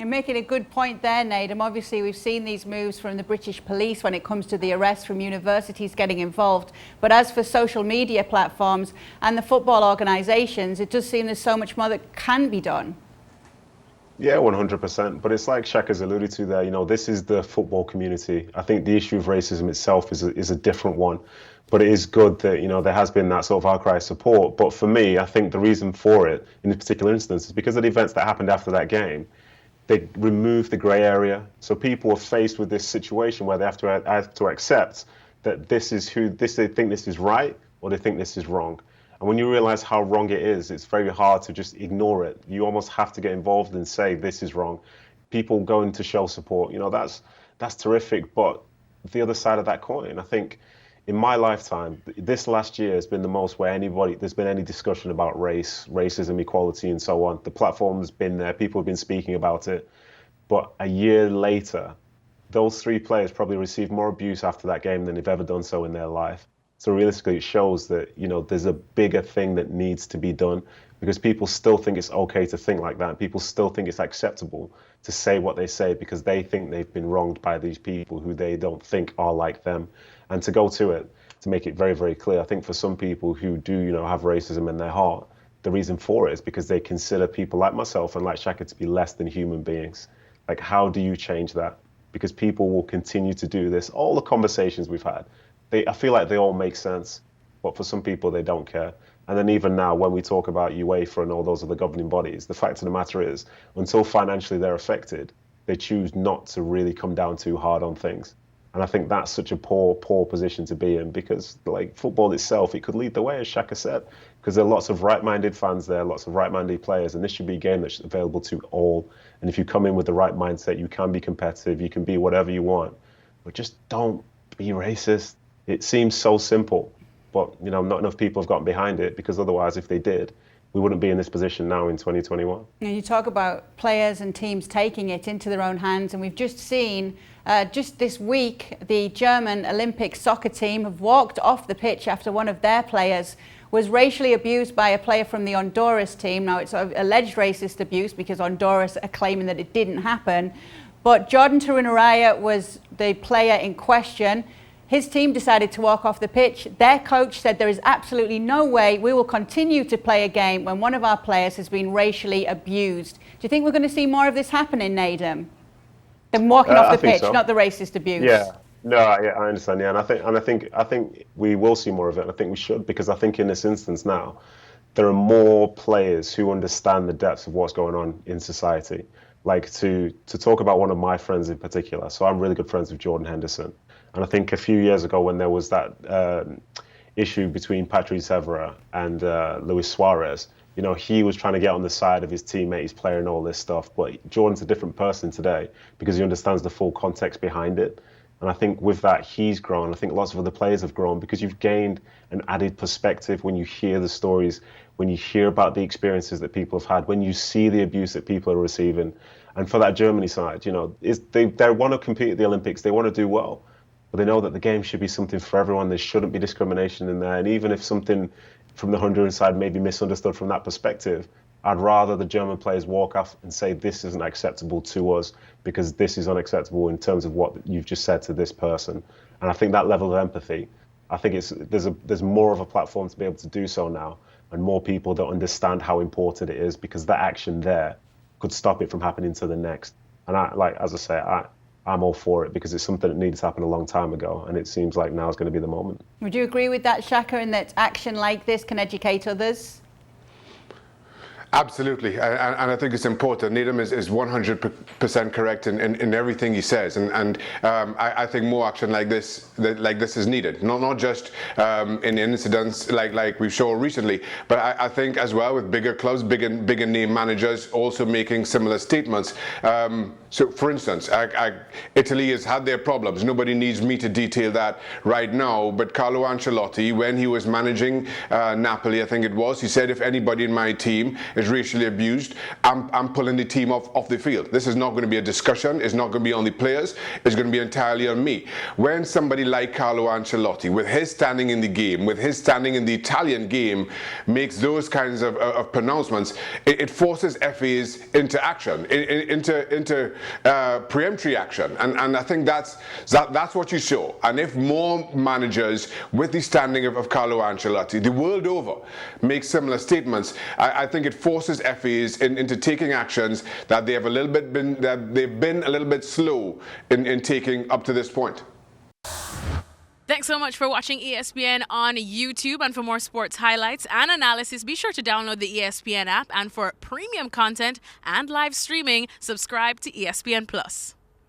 You're making a good point there, Nedum. Obviously, we've seen these moves from the British police when it comes to the arrest, from universities getting involved. But as for social media platforms and the football organisations, it does seem there's so much more that can be done. Yeah, 100%. But it's like Shaka's alluded to there, you know, this is the football community. I think the issue of racism itself is a different one. But it is good that, you know, there has been that sort of outcry of support. But for me, I think the reason for it in this particular instance is because of the events that happened after that game. They removed the grey area. So people are faced with this situation where they have to accept that this is they think this is right or they think this is wrong. And when you realize how wrong it is, it's very hard to just ignore it. You almost have to get involved and say this is wrong. People going to show support, you know, that's terrific. But the other side of that coin, I think in my lifetime, this last year has been the most where there's been any discussion about racism, equality, and so on. The platform's been there, people have been speaking about it. But a year later, those three players probably received more abuse after that game than they've ever done so in their life. So realistically, it shows that, you know, there's a bigger thing that needs to be done because people still think it's okay to think like that. People still think it's acceptable to say what they say because they think they've been wronged by these people who they don't think are like them. And to go to it, to make it very, very clear, I think for some people who do, you know, have racism in their heart, the reason for it is because they consider people like myself and like Shaka to be less than human beings. Like, how do you change that? Because people will continue to do this. All the conversations we've had, I feel like they all make sense, but for some people, they don't care. And then even now, when we talk about UEFA and all those other governing bodies, the fact of the matter is, until financially they're affected, they choose not to really come down too hard on things. And I think that's such a poor position to be in because, like, football itself, it could lead the way, as Shaka said, because there are lots of right-minded fans there, lots of right-minded players, and this should be a game that's available to all. And if you come in with the right mindset, you can be competitive, you can be whatever you want, but just don't be racist. It seems so simple, but, you know, not enough people have gotten behind it because otherwise, if they did, we wouldn't be in this position now in 2021. And you talk about players and teams taking it into their own hands, and we've just seen just this week the German Olympic soccer team have walked off the pitch after one of their players was racially abused by a player from the Honduras team. Now, it's alleged racist abuse because Honduras are claiming that it didn't happen, but Jadon was the player in question. His team decided to walk off the pitch. Their coach said there is absolutely no way we will continue to play a game when one of our players has been racially abused. Do you think we're going to see more of this happening, Nedum? Them walking off the pitch, so. Not the racist abuse. Yeah, no, I understand. Yeah, and I think we will see more of it. And I think we should, because I think in this instance now, there are more players who understand the depths of what's going on in society. Like to talk about one of my friends in particular. So I'm really good friends with Jordan Henderson. And I think a few years ago when there was that issue between Patrice Evra and Luis Suarez, you know, he was trying to get on the side of his teammate, his player and all this stuff. But Jordan's a different person today because he understands the full context behind it. And I think with that, he's grown. I think lots of other players have grown because you've gained an added perspective when you hear the stories, when you hear about the experiences that people have had, when you see the abuse that people are receiving. And for that Germany side, you know, they want to compete at the Olympics. They want to do well. But they know that the game should be something for everyone. There shouldn't be discrimination in there. And even if something from the Honduran side may be misunderstood from that perspective, I'd rather the German players walk off and say this isn't acceptable to us because this is unacceptable in terms of what you've just said to this person. And I think that level of empathy, I think there's more of a platform to be able to do so now, and more people that understand how important it is because that action there could stop it from happening to the next. And I'm all for it because it's something that needed to happen a long time ago, and it seems like now is going to be the moment. Would you agree with that, Shaka, in that action like this can educate others? Absolutely, and I think it's important. Nedum is 100% correct in everything he says, and I think more action like this is needed. Not just in incidents like we've shown recently, but I think as well with bigger clubs, bigger name managers also making similar statements. So, for instance, Italy has had their problems. Nobody needs me to detail that right now. But Carlo Ancelotti, when he was managing Napoli, I think it was, he said, if anybody in my team is racially abused, I'm pulling the team off the field. This is not going to be a discussion. It's not going to be on the players. It's going to be entirely on me. When somebody like Carlo Ancelotti, with his standing in the game, with his standing in the Italian game, makes those kinds of pronouncements, it forces FAs into action, into preemptory action, and I think that's what you saw. And if more managers with the standing of Carlo Ancelotti the world over make similar statements, I think it forces FAs into taking actions that they've been a little bit slow in taking up to this point. Thanks so much for watching ESPN on YouTube. And for more sports highlights and analysis, be sure to download the ESPN app. And for premium content and live streaming, subscribe to ESPN Plus.